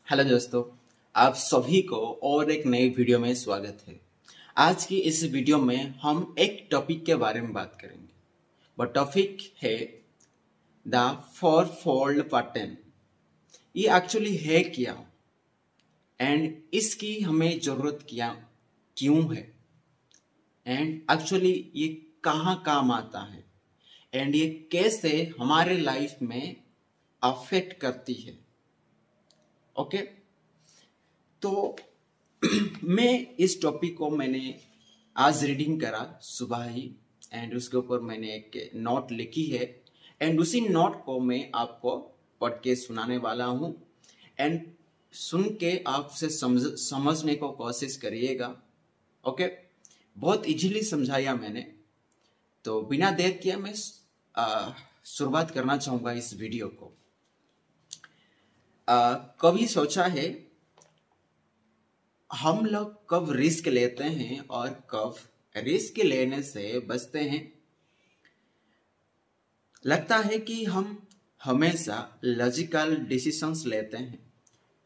Hello दोस्तों, आप सभी को और एक नई वीडियो में स्वागत है। आज की इस वीडियो में हम एक टॉपिक के बारे में बात करेंगे। वह टॉपिक है द फोर फोल्ड पैटर्न। ये एक्चुअली है क्या एंड इसकी हमें जरूरत क्यों है एंड एक्चुअली ये कहाँ काम आता है एंड ये कैसे हमारे लाइफ में अफेक्ट करती है। ओके तो मैं इस टॉपिक को मैंने आज रीडिंग करा सुबह ही एंड उसके ऊपर मैंने एक नोट लिखी है एंड उसी नोट को मैं आपको पढ़ के सुनाने वाला हूँ एंड सुन के आपसे समझने को कोशिश करिएगा। ओके, बहुत इजीली समझाया मैंने, तो बिना देर किए मैं शुरुआत करना चाहूँगा इस वीडियो को। कभी सोचा है हम लोग कब रिस्क लेते हैं और कब रिस्क लेने से बचते हैं? लगता है कि हम हमेशा लॉजिकल डिसीजंस लेते हैं,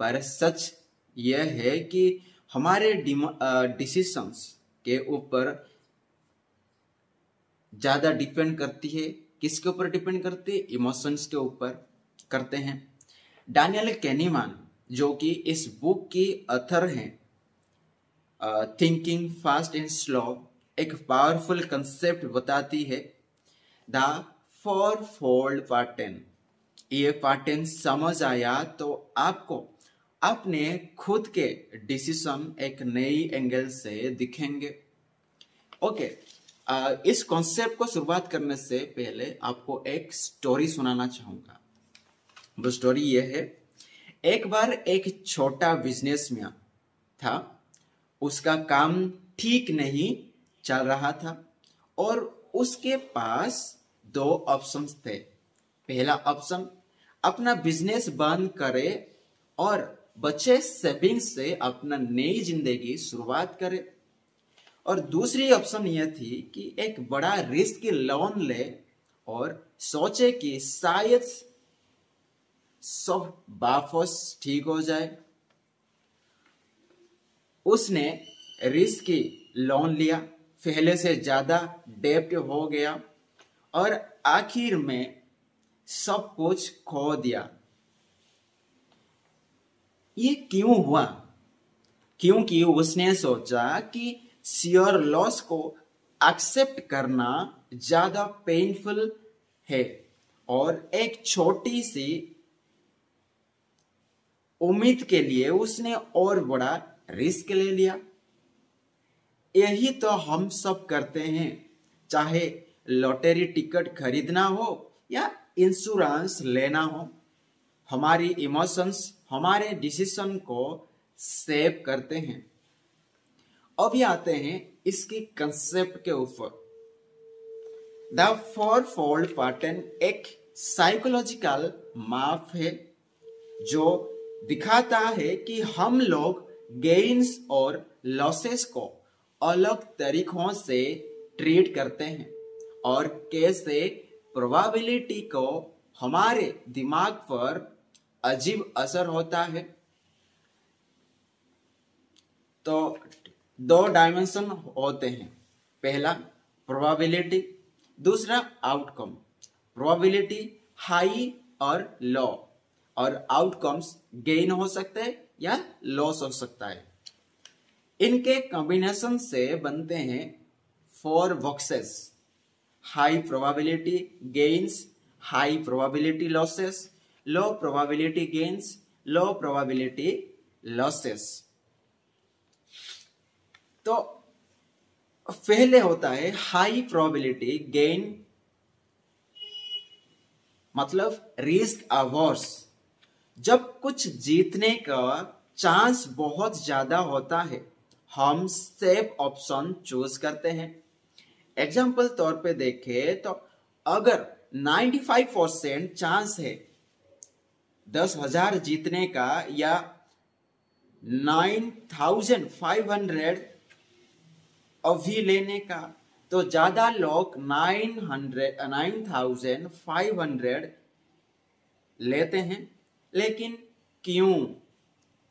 पर सच यह है कि हमारे डिसीजंस के ऊपर ज्यादा डिपेंड करती है। किसके ऊपर डिपेंड करती है? इमोशंस के ऊपर करते हैं। डैनियल कैनीमान, जो कि इस बुक की ऑथर हैं, थिंकिंग फास्ट एंड स्लो, एक पावरफुल कंसेप्ट बताती है, द फोर फोल्ड पैटर्न। ये पैटर्न समझ आया तो आपको अपने खुद के डिसीजन एक नई एंगल से दिखेंगे। ओके, इस कॉन्सेप्ट को शुरुआत करने से पहले आपको एक स्टोरी सुनाना चाहूंगा। वो स्टोरी ये है, एक बार एक छोटा बिजनेसमैन था। उसका काम ठीक नहीं चल रहा था और उसके पास दो ऑप्शंस थे। पहला ऑप्शन, अपना बिजनेस बंद करे और बचे सेविंग्स से अपना नई जिंदगी शुरुआत करे, और दूसरी ऑप्शन यह थी कि एक बड़ा रिस्क लोन ले और सोचे कि शायद सब वापस ठीक हो जाए। उसने रिस्की लोन लिया, पहले से ज्यादा डेब्ट हो गया और आखिर में सब कुछ खो दिया। ये क्यों हुआ? क्योंकि उसने सोचा कि श्योर लॉस को एक्सेप्ट करना ज्यादा पेनफुल है और एक छोटी सी उम्मीद के लिए उसने और बड़ा रिस्क ले लिया। यही तो हम सब करते हैं, चाहे लॉटरी टिकट खरीदना हो या इंश्योरेंस लेना हो। हमारी इमोशंस हमारे डिसीजन को शेप करते हैं। अभी आते हैं इसकी कंसेप्ट के ऊपर। द फोर फोल्ड पैटर्न एक साइकोलॉजिकल मैप है जो दिखाता है कि हम लोग गेन्स और लॉसेस को अलग तरीकों से ट्रीट करते हैं और कैसे प्रोबेबिलिटी को हमारे दिमाग पर अजीब असर होता है। तो दो डायमेंशन होते हैं, पहला प्रोबेबिलिटी, दूसरा आउटकम। प्रोबेबिलिटी हाई और लो, और आउटकम्स गेन हो सकते हैं या लॉस हो सकता है। इनके कॉम्बिनेशन से बनते हैं four boxes: high probability gains, high probability losses, लो प्रोबेबिलिटी गेन्स, लो प्रोबेबिलिटी लॉसेस। तो पहले होता है हाई प्रोबेबिलिटी गेन, मतलब रिस्क अवर्स। जब कुछ जीतने का चांस बहुत ज्यादा होता है, हम सेफ ऑप्शन चूज करते हैं। एग्जाम्पल तौर पे देखें तो अगर 95% चांस है 10,000 जीतने का या 9,500 अभी लेने का, तो ज्यादा लोग 9,500 लेते हैं। लेकिन क्यों?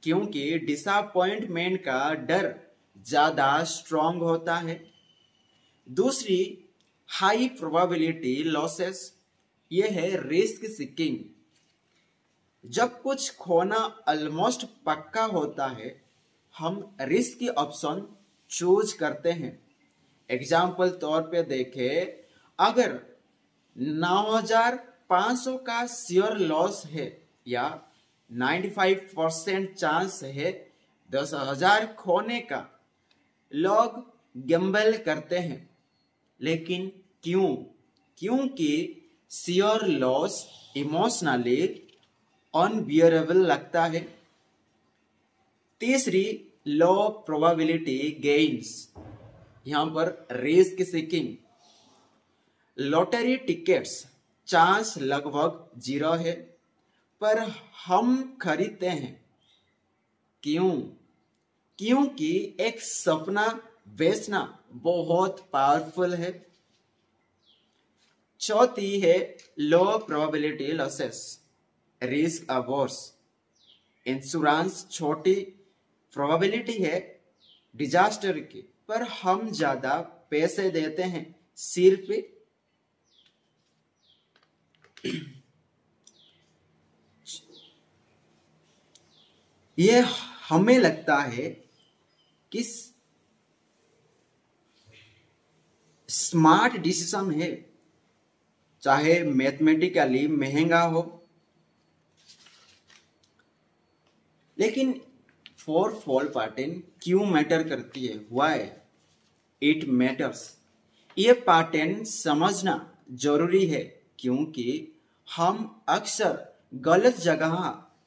क्योंकि डिसअपॉइंटमेंट का डर ज्यादा स्ट्रॉन्ग होता है। दूसरी हाई प्रोबेबिलिटी लॉसेस, ये है रिस्क सीकिंग। जब कुछ खोना ऑलमोस्ट पक्का होता है, हम रिस्क ऑप्शन चूज करते हैं। एग्जाम्पल तौर पे देखें, अगर 9,500 का शेयर लॉस है या 95% चांस है 10,000 खोने का, लोग गैम्बल करते हैं। लेकिन क्यों? क्योंकि शेयर लॉस इमोशनली अनबियरेबल लगता है। तीसरी लो प्रोबेबिलिटी गेन्स, यहां पर risk seeking. Lottery tickets chance लगभग 0 है, पर हम खरीदते हैं। क्यों? क्योंकि एक सपना बेचना बहुत पावरफुल है। चौथी है लो probability losses, risk averse. Insurance छोटी प्रोबेबिलिटी है डिजास्टर की, पर हम ज्यादा पैसे देते हैं सिर्फ ये हमें लगता है कि स्मार्ट डिसीजन है, चाहे मैथमेटिकली महंगा हो। लेकिन फोर फॉल पैटर्न क्यों मैटर करती है? Why it matters. ये पैटर्न समझना जरूरी है, क्योंकि हम अक्सर गलत जगह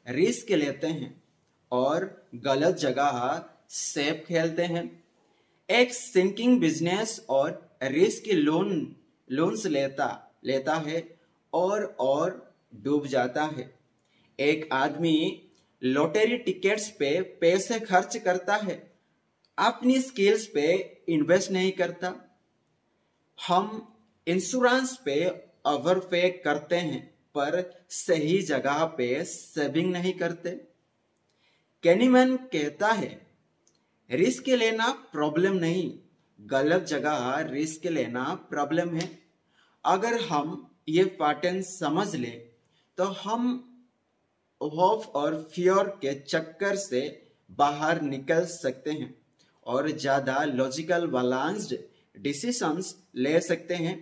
रिस्क लेते हैं और गलत जगह सेफ खेलते हैं। एक सिंकिंग बिजनेस और रिस्क लोन्स लेता है और डूब जाता है। एक आदमी लॉटरी टिकट्स पे पैसे खर्च करता है, अपनी स्किल्स पे इन्वेस्ट नहीं करता। हम इंश्योरेंस पे ओवरपे करते हैं, पर सही जगह पे सेविंग नहीं करते। कैनीमैन कहता है, रिस्क लेना प्रॉब्लम नहीं, गलत जगह रिस्क लेना प्रॉब्लम है। अगर हम ये पैटर्न समझ ले तो हम होप और फियर के चक्कर से बाहर निकल सकते हैं और ज्यादा लॉजिकल बैलेंस्ड डिसीजंस ले सकते हैं।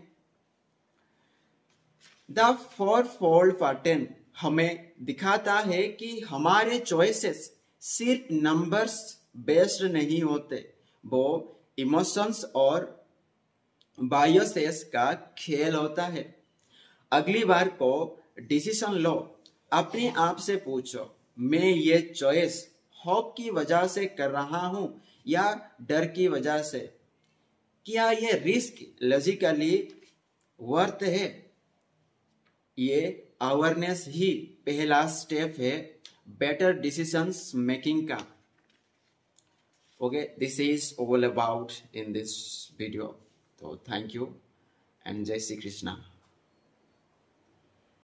द फोर फोल्ड पैटर्न हमें दिखाता है कि हमारे चॉइसेस सिर्फ नंबर्स बेस्ड नहीं होते, वो इमोशंस और बायसेस का खेल होता है। अगली बार को डिसीजन लो, अपने आप से पूछो, मैं ये चॉइस होप की वजह से कर रहा हूं या डर की वजह से? क्या ये रिस्क लॉजिकली वर्थ है? ये अवेयरनेस ही पहला स्टेप है बेटर डिसीजंस मेकिंग का। Okay, this is all about in this video. तो थैंक यू एंड जय श्री कृष्णा।